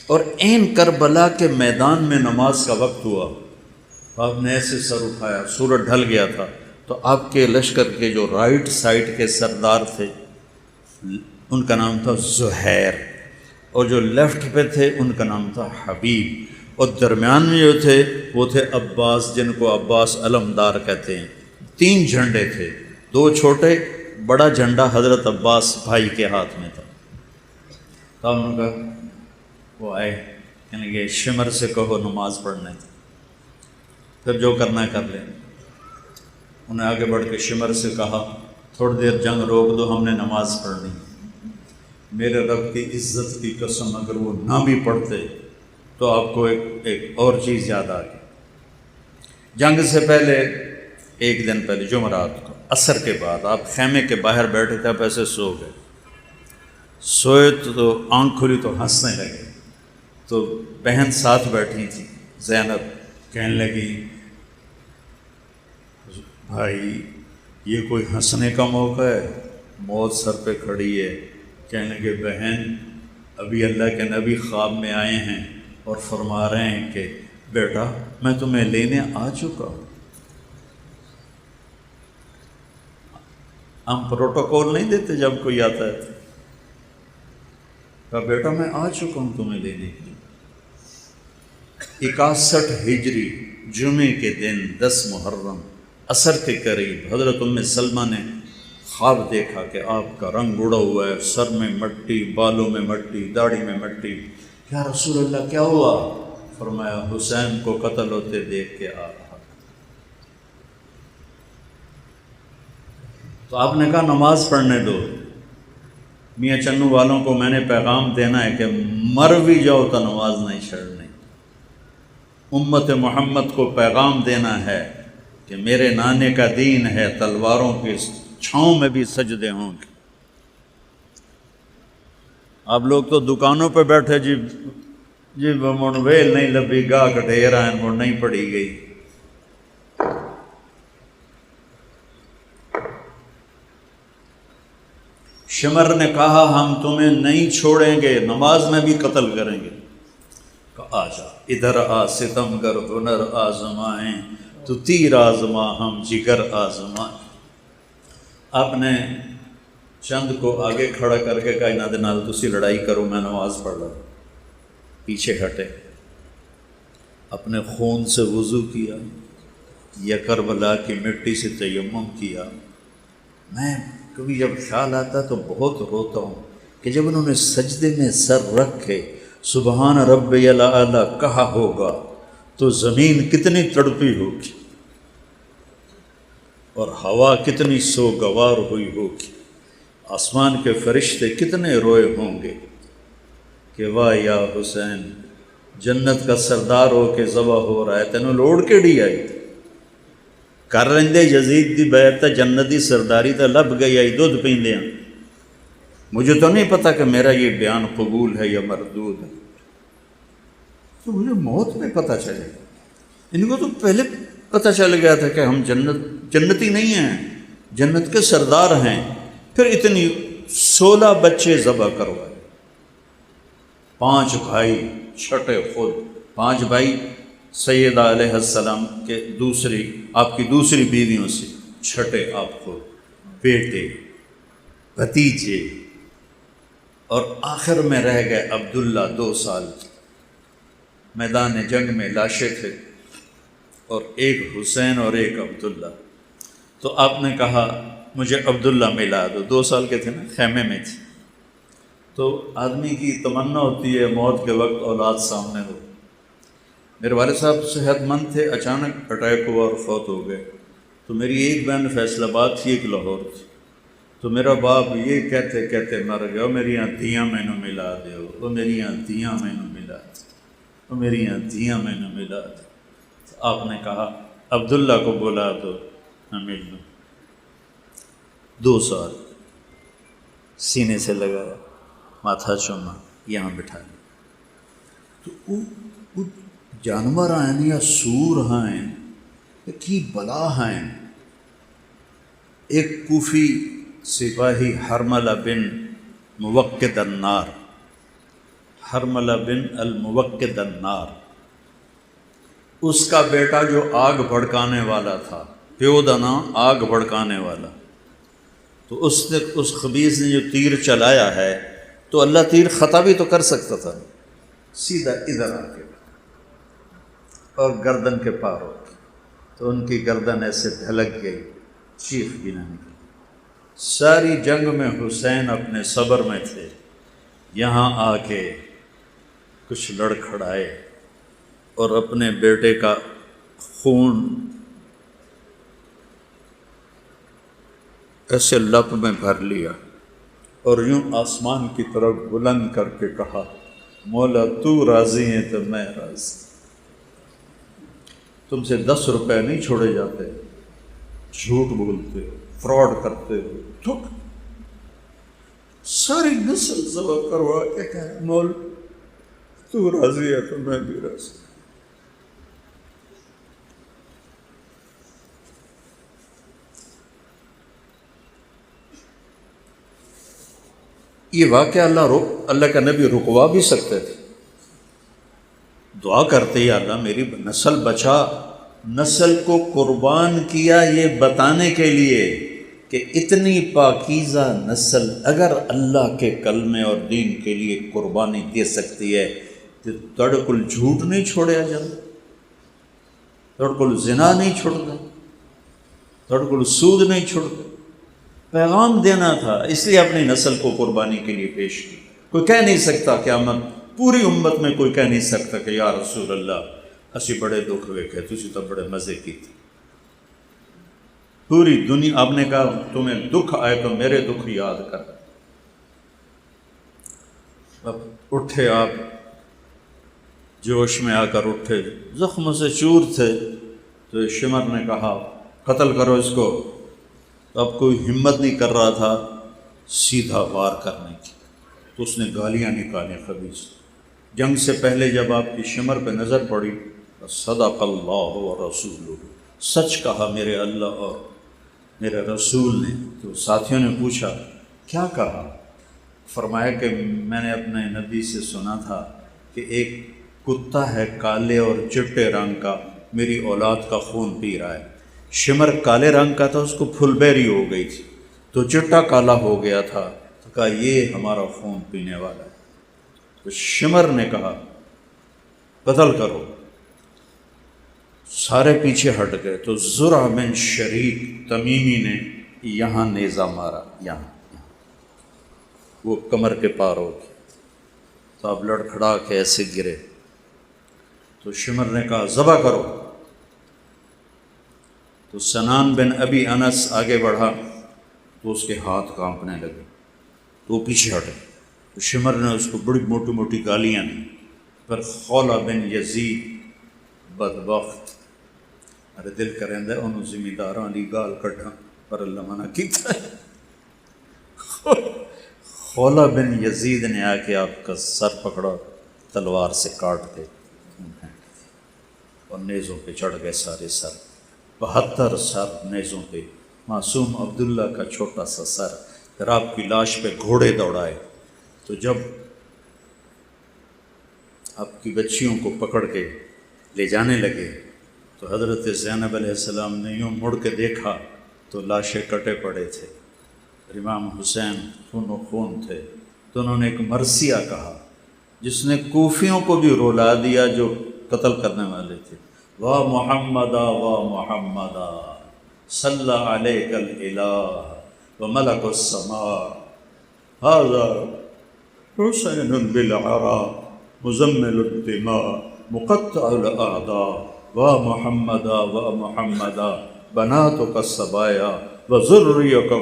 اور این کربلا کے میدان میں نماز کا وقت ہوا، آپ نے ایسے سر اٹھایا، سورج ڈھل گیا تھا، تو آپ کے لشکر کے جو رائٹ سائڈ کے سردار تھے ان کا نام تھا زہیر، اور جو لیفٹ پہ تھے ان کا نام تھا حبیب، اور درمیان میں جو تھے وہ تھے عباس، جن کو عباس علمدار کہتے ہیں۔ 3 جھنڈے تھے، 2 چھوٹے، بڑا جھنڈا حضرت عباس بھائی کے ہاتھ میں تھا۔ تو انہوں نے کہا، وہ آئے، کہنے کہ شمر سے کہو نماز پڑھنے تھے، پھر جو کرنا ہے کر لیں۔ انہیں آگے بڑھ کے شمر سے کہا تھوڑی دیر جنگ روک دو، ہم نے نماز پڑھنی۔ میرے رب کی عزت کی قسم اگر وہ نہ بھی پڑھتے تو آپ کو ایک اور چیز یاد آ گئی۔ جنگ سے پہلے ایک دن پہلے جمعرات کو عصر کے بعد آپ خیمے کے باہر بیٹھے تھے، آپ ایسے سو گئے، سوئے تو آنکھ کھلی تو ہنسنے لگے، تو بہن ساتھ بیٹھی تھی زینب، کہنے لگی بھائی یہ کوئی ہنسنے کا موقع ہے، موت سر پہ کھڑی ہے۔ کہنے لگے بہن ابھی اللہ کے نبی خواب میں آئے ہیں اور فرما رہے ہیں کہ بیٹا میں تمہیں لینے آ چکا ہوں۔ ہم پروٹوکول نہیں دیتے جب کوئی آتا ہے، کہا بیٹا میں آ چکا ہوں تمہیں لینے کے لیے۔ 61 ہجری جمعے کے دن 10 محرم عصر کے قریب حضرت ام سلمہ نے خواب دیکھا کہ آپ کا رنگ اڑا ہوا ہے، سر میں مٹی، بالوں میں مٹی، داڑھی میں مٹی۔ یا رسول اللہ کیا ہوا؟ فرمایا حسین کو قتل ہوتے دیکھ کے آ رہا۔ تو آپ نے کہا نماز پڑھنے دو، میاں چنو والوں کو میں نے پیغام دینا ہے کہ مر بھی جاؤ تو نماز نہیں چھڑنی۔ امت محمد کو پیغام دینا ہے کہ میرے نانے کا دین ہے، تلواروں کی چھاؤں میں بھی سجدے ہوں گے۔ آپ لوگ تو دکانوں پہ بیٹھے جی مڑ ویل نہیں لبھی، گاہ کٹیر آئیں مڑ نہیں پڑی گئی۔ شمر نے کہا ہم تمہیں نہیں چھوڑیں گے، نماز میں بھی قتل کریں گے۔ کہا آجا ادھر آ ستم گر ہنر آزمائیں، تو تیر آزما ہم جگر آزمائیں۔ آپ نے چند کو آگے کھڑا کر کے کہا انہاں دے نال تسی لڑائی کرو، میں نماز پڑھ رہا ہوں۔ پیچھے ہٹے، اپنے خون سے وضو کیا، یا کربلا کی مٹی سے تیمم کیا۔ میں کبھی جب خیال آتا تو بہت روتا ہوں کہ جب انہوں نے سجدے میں سر رکھ کے سبحان ربی الاعلی کہا ہوگا تو زمین کتنی تڑپی ہوگی اور ہوا کتنی سوگوار ہوئی ہوگی، آسمان کے فرشتے کتنے روئے ہوں گے کہ واہ یا حسین، جنت کا سردار ہو کے ذبح ہو رہا ہے، تینوں لوڑ کیڑی آئی کر رہندے یزید دی بیعت جنت دی سرداری تا لب گئی آئی دودھ پیندے ہیں۔ مجھے تو نہیں پتا کہ میرا یہ بیان قبول ہے یا مردود ہے، تو مجھے موت میں پتہ چلے گا۔ ان کو تو پہلے پتہ چل گیا تھا کہ ہم جنتی نہیں ہیں، جنت کے سردار ہیں، پھر اتنی 16 بچے ذبح کروائے، 5 بھائی چھٹے خود، 5 بھائی سیدہ علیہ السلام کے آپ کی دوسری بیویوں سے، چھٹے آپ خود، بیٹے، بھتیجے، اور آخر میں رہ گئے عبداللہ 2 سال۔ میدان جنگ میں لاشیں تھے، اور ایک حسین اور ایک عبداللہ۔ تو آپ نے کہا مجھے عبداللہ ملا دو، 2 سال کے تھے نا، خیمے میں تھے۔ تو آدمی کی تمنا ہوتی ہے موت کے وقت اولاد سامنے ہو۔ میرے والد صاحب صحت مند تھے، اچانک اٹیک ہوا اور فوت ہو گئے۔ تو میری ایک بہن فیصل آباد تھی، ایک لاہور تھی۔ تو میرا باپ یہ کہتے کہتے مر گیا، میریاں دھیاں مینوں ملا دیو، وہ میریاں دھیاں مینوں ملا دے، وہ میریاں دھیاں مینوں ملا دے۔ تو آپ نے کہا عبداللہ کو بلا دو، میں مل لوں۔ 2 سال سینے سے لگایا، ماتھا چوما، یہاں بٹھا لیا۔ تو وہ جانور ہیں یا سور ہیں کی بلا ہیں۔ ایک کوفی سپاہی حرملہ بن موقد النار، حرملہ بن الموقد النار، اس کا بیٹا جو آگ بھڑکانے والا تھا، پیو دا نام آگ بھڑکانے والا، تو اس نے اس خبیث نے جو تیر چلایا ہے تو اللہ تیر خطا بھی تو کر سکتا تھا، سیدھا ادھر آ کے اور گردن کے پار ہو گئی، تو ان کی گردن ایسے دھلک گئی، چیخ بھی نہ نکلی۔ ساری جنگ میں حسین اپنے صبر میں تھے، یہاں آ کے کچھ لڑکھڑائے اور اپنے بیٹے کا خون ایسے لپ میں بھر لیا اور یوں آسمان کی طرف بلند کر کے کہا مولا تو راضی ہے تو میں راضی۔ تم سے 10 روپے نہیں چھوڑے جاتے، جھوٹ بولتے ہو، فراڈ کرتے ہو، تھک ساری نسل ذبح کروا کے کہے مول تو راضی ہے تو میں بھی راضی۔ یہ واقعہ اللہ کا نبی رکوا بھی سکتے تھے، دعا کرتے یا اللہ میری نسل بچا، نسل کو قربان کیا یہ بتانے کے لیے کہ اتنی پاکیزہ نسل اگر اللہ کے کلمے اور دین کے لیے قربانی دے سکتی ہے تو تڑ کل جھوٹ نہیں چھوڑیا جاتا، تڑ کل زنا نہیں چھوڑتا، تڑ کل سود نہیں چھوڑتا۔ پیغام دینا تھا، اس لیے اپنی نسل کو قربانی کے لیے پیش کی۔ کوئی کہہ نہیں سکتا قیامت پوری امت میں کوئی کہہ نہیں سکتا کہ یا رسول اللہ اسی بڑے دکھ ویکھے، تسی تو بڑے مزے کی تھی۔ پوری دنیا، آپ نے کہا تمہیں دکھ آئے تو میرے دکھ یاد کر. اب اٹھے آپ، جوش میں آ کر اٹھے، زخم سے چور تھے. تو شمر نے کہا قتل کرو اس کو. تو اب کوئی ہمت نہیں کر رہا تھا سیدھا وار کرنے کی، تو اس نے گالیاں نکالیں خبیث. جنگ سے پہلے جب آپ کی شمر پہ نظر پڑی، صدق اللہ و رسول، سچ کہا میرے اللہ اور میرے رسول نے. تو ساتھیوں نے پوچھا کیا کہا؟ فرمایا کہ میں نے اپنے نبی سے سنا تھا کہ ایک کتا ہے کالے اور چٹے رنگ کا، میری اولاد کا خون پی رہا ہے. شمر کالے رنگ کا تھا، اس کو پھل بیری ہو گئی تھی، تو چٹا کالا ہو گیا تھا. تو کہا یہ ہمارا خون پینے والا ہے. تو شمر نے کہا قتل کرو. سارے پیچھے ہٹ گئے. تو زرع بن شریک تمیمی نے یہاں نیزہ مارا، یہاں وہ کمر کے پار ہو گیا. تو اب لڑکھڑا کے ایسے گرے. تو شمر نے کہا ذبح کرو. تو سنان بن ابی انس آگے بڑھا تو اس کے ہاتھ کانپنے لگے، تو وہ پیچھے ہٹے. تو شمر نے اس کو بڑی موٹی موٹی گالیاں دی. پر خولہ بن یزید بدبخت، ارے دل کریں انہوں زمینداراں دی گال کٹھا پر اللہ منع کیتا ہے. خولہ بن یزید نے آ کے آپ کا سر پکڑا، تلوار سے کاٹ کے اور نیزوں پہ چڑھ گئے سارے سر. 72 سر نیزوں پہ، معصوم عبداللہ کا چھوٹا سا سر. پھر آپ کی لاش پہ گھوڑے دوڑائے. تو جب آپ کی بچیوں کو پکڑ کے لے جانے لگے تو حضرت زینب علیہ السلام نے یوں مڑ کے دیکھا تو لاشیں کٹے پڑے تھے. امام حسین خون و خون تھے. تو انہوں نے ایک مرثیہ کہا جس نے کوفیوں کو بھی رولا دیا جو قتل کرنے والے تھے. واہ محمدا واہ محمدا صلی علیک الالہ و ملک السماء ھذا حسین بالعراء مزمل الدماء مقطع الاعداء واہ محمدا واہ محمدا بناتک الصبایا وذریک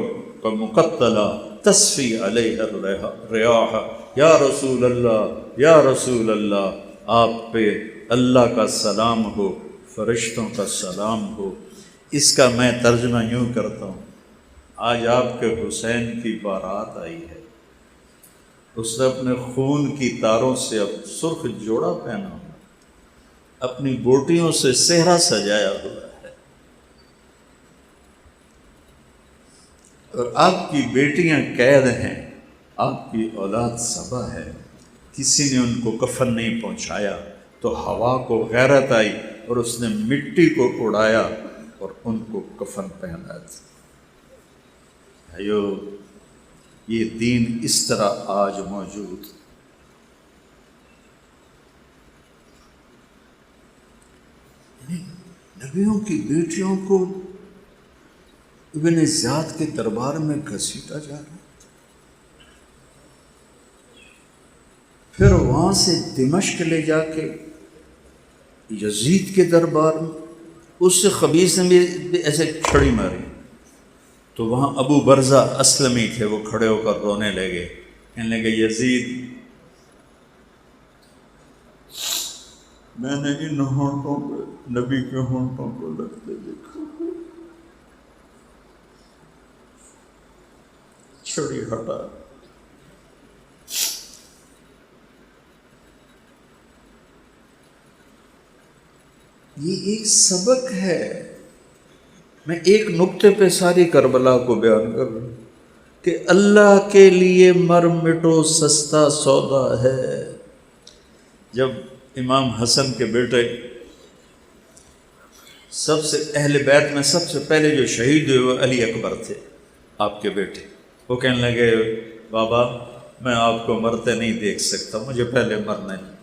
مقتلا تصفی علیہ الریاح. یا رسول اللہ یا رسول اللہ، آپ پہ اللہ کا سلام ہو، فرشتوں کا سلام ہو. اس کا میں ترجمہ یوں کرتا ہوں، آج آپ کے حسین کی بارات آئی ہے. اس نے اپنے خون کی تاروں سے اب سرخ جوڑا پہنا ہوا، اپنی بوٹیوں سے صحرا سجایا ہوا ہے، اور آپ کی بیٹیاں قید ہیں، آپ کی اولاد صبا ہے. کسی نے ان کو کفن نہیں پہنچایا تو ہوا کو غیرت آئی اور اس نے مٹی کو اڑایا اور ان کو کفن پہنایا. بھائیو، یہ دین اس طرح آج موجود. نبیوں کی بیٹیوں کو ابن زیاد کے دربار میں گھسیٹا جا رہا، پھر وہاں سے دمشق لے جا کے یزید کے دربار میں اس سے خبیث نے بھی ایسے چھڑی ماری. تو وہاں ابو برزہ اسلمی تھے، وہ کھڑے ہو کر رونے لگے، کہنے لگے یزید میں نے ان ہونٹوں پہ نبی کے ہونٹوں کو لگتے دیکھا، چھڑی ہٹا. یہ ایک سبق ہے. میں ایک نقطے پہ ساری کربلا کو بیان کر رہا ہوں کہ اللہ کے لیے مر مٹو سستا سودا ہے. جب امام حسن کے بیٹے، سب سے اہل بیت میں سب سے پہلے جو شہید ہوئے وہ علی اکبر تھے، آپ کے بیٹے، وہ کہنے لگے بابا میں آپ کو مرتے نہیں دیکھ سکتا، مجھے پہلے مرنا ہے.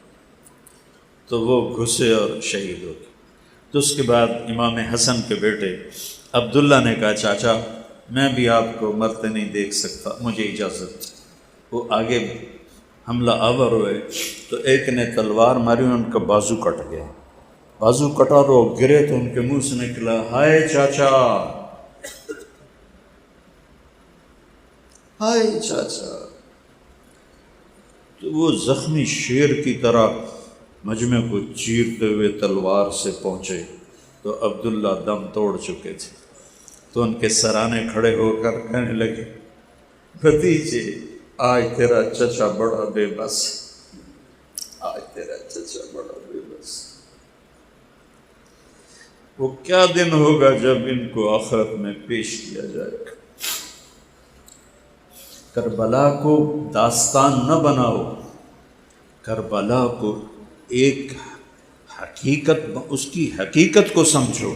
تو وہ گھسے اور شہید ہو گئے. تو اس کے بعد امام حسن کے بیٹے عبداللہ نے کہا چاچا میں بھی آپ کو مرتے نہیں دیکھ سکتا، مجھے اجازت. وہ آگے حملہ آور ہوئے تو ایک نے تلوار ماری، ان کا بازو کٹ گیا. بازو کٹا تو گرے تو ان کے منہ سے نکلا ہائے چاچا ہائے چاچا، تو وہ زخمی شیر کی طرح مجمع کو چیرتے ہوئے تلوار سے پہنچے تو عبداللہ دم توڑ چکے تھے، تو ان کے سرانے کھڑے ہو کر کہنے لگے، بھتیجے آج تیرا چچا بڑا بے بس، آج تیرا چچا بڑا بے بس۔ وہ کیا دن ہوگا جب ان کو آخرت میں پیش کیا جائے گا۔ کربلا کو داستان نہ بناؤ، کربلا کو ایک حقیقت، اس کی حقیقت کو سمجھو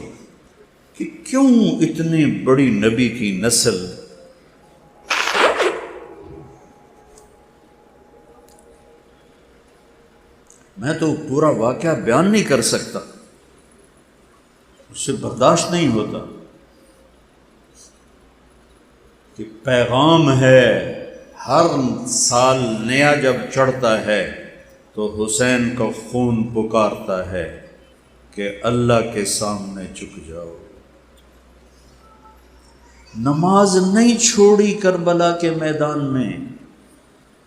کہ کیوں اتنی بڑی نبی کی نسل میں تو پورا واقعہ بیان نہیں کر سکتا، اس سے برداشت نہیں ہوتا کہ پیغام ہے ہر سال نیا جب چڑھتا ہے تو حسین کا خون پکارتا ہے کہ اللہ کے سامنے جھک جاؤ۔ نماز نہیں چھوڑی کربلا کے میدان میں،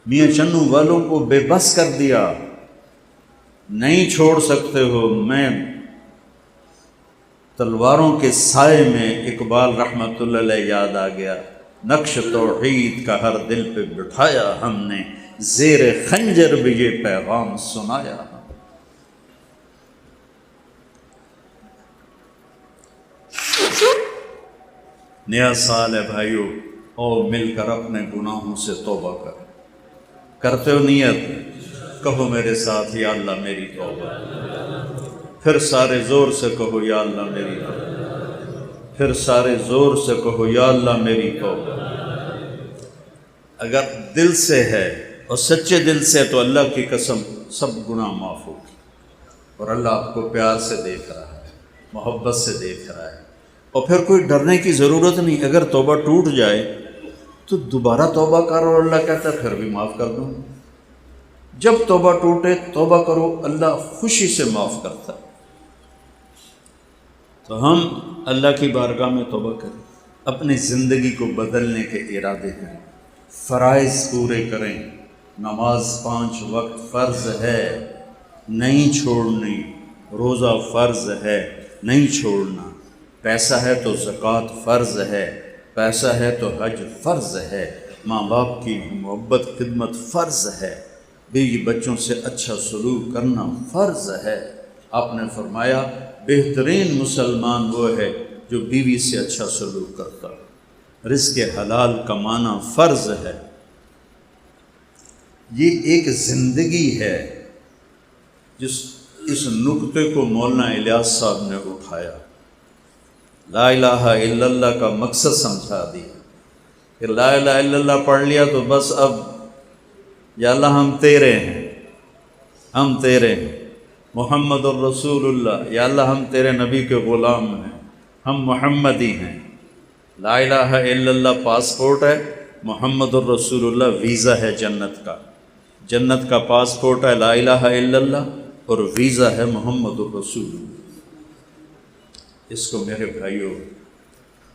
میاں چنو والوں کو بے بس کر دیا، نہیں چھوڑ سکتے ہو۔ میں تلواروں کے سائے میں اقبال رحمۃ اللہ علیہ یاد آ گیا، نقش توحید کا ہر دل پہ بٹھایا ہم نے، زیر خنجر بھی یہ پیغام سنایا۔ نیا سال ہے بھائیو، اور مل کر اپنے گناہوں سے توبہ کرتے ہو نیت؟ کہو میرے ساتھ، یا اللہ میری توبہ۔ پھر سارے زور سے کہو، یا اللہ میری توبہ۔ پھر سارے زور سے کہو، یا اللہ میری توبہ۔ اگر دل سے ہے اور سچے دل سے تو اللہ کی قسم سب گناہ معاف ہوگی، اور اللہ آپ کو پیار سے دیکھ رہا ہے، محبت سے دیکھ رہا ہے، اور پھر کوئی ڈرنے کی ضرورت نہیں۔ اگر توبہ ٹوٹ جائے تو دوبارہ توبہ کرو، اللہ کہتا ہے پھر بھی معاف کر دوں۔ جب توبہ ٹوٹے توبہ کرو، اللہ خوشی سے معاف کرتا ہے۔ تو ہم اللہ کی بارگاہ میں توبہ کریں، اپنی زندگی کو بدلنے کے ارادے کریں، فرائض پورے کریں۔ نماز 5 وقت فرض ہے، نہیں چھوڑنی۔ روزہ فرض ہے، نہیں چھوڑنا۔ پیسہ ہے تو زکوٰۃ فرض ہے، پیسہ ہے تو حج فرض ہے، ماں باپ کی محبت خدمت فرض ہے، بیوی بچوں سے اچھا سلوک کرنا فرض ہے۔ آپ نے فرمایا بہترین مسلمان وہ ہے جو بیوی سے اچھا سلوک کرتا۔ رزق حلال کمانا فرض ہے۔ یہ ایک زندگی ہے اس نقطے کو مولانا الیاس صاحب نے اٹھایا، لا الہ الا اللہ کا مقصد سمجھا دیا کہ لا الہ الا اللہ پڑھ لیا تو بس اب یا اللہ ہم تیرے ہیں، ہم تیرے ہیں، محمد الرسول اللہ، یا اللہ ہم تیرے نبی کے غلام ہیں، ہم محمدی ہیں۔ لا الہ الا اللہ پاسپورٹ ہے، محمد الرسول اللہ ویزا ہے جنت کا۔ جنت کا پاسپورٹ ہے لا الہ الا اللہ، اور ویزا ہے محمد الرسول اللہ۔ اس کو میرے بھائیوں،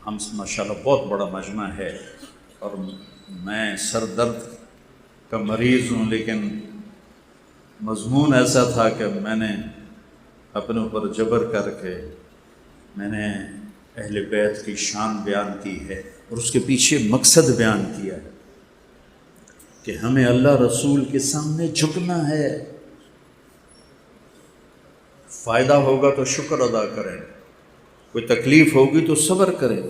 ہم ماشاءاللہ بہت بڑا مجمع ہے، اور میں سر درد کا مریض ہوں، لیکن مضمون ایسا تھا کہ میں نے اپنے اوپر جبر کر کے میں نے اہل بیت کی شان بیان کی ہے، اور اس کے پیچھے مقصد بیان کیا ہے کہ ہمیں اللہ رسول کے سامنے جھکنا ہے۔ فائدہ ہوگا تو شکر ادا کریں، کوئی تکلیف ہوگی تو صبر کریں۔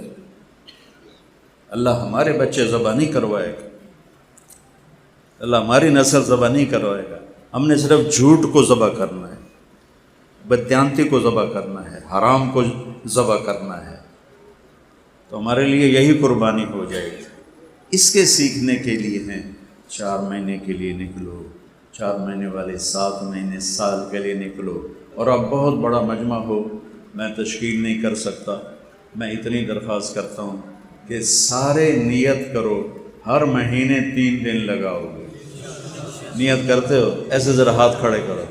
اللہ ہمارے بچے ذبح نہیں کروائے گا، اللہ ہماری نسل ذبح نہیں کروائے گا۔ ہم نے صرف جھوٹ کو ذبح کرنا ہے، بددیانتی کو ذبح کرنا ہے، حرام کو ذبح کرنا ہے، تو ہمارے لیے یہی قربانی ہو جائے گی۔ اس کے سیکھنے کے لیے ہیں 4 مہینے کے لیے نکلو، 4 مہینے والے 7 مہینے سال کے لیے نکلو، اور اب بہت بڑا مجمع ہو میں تشکیل نہیں کر سکتا، میں اتنی درخواست کرتا ہوں کہ سارے نیت کرو، ہر مہینے 3 دن لگاؤ گے۔ نیت کرتے ہو؟ ایسے ذرا ہاتھ کھڑے کرو۔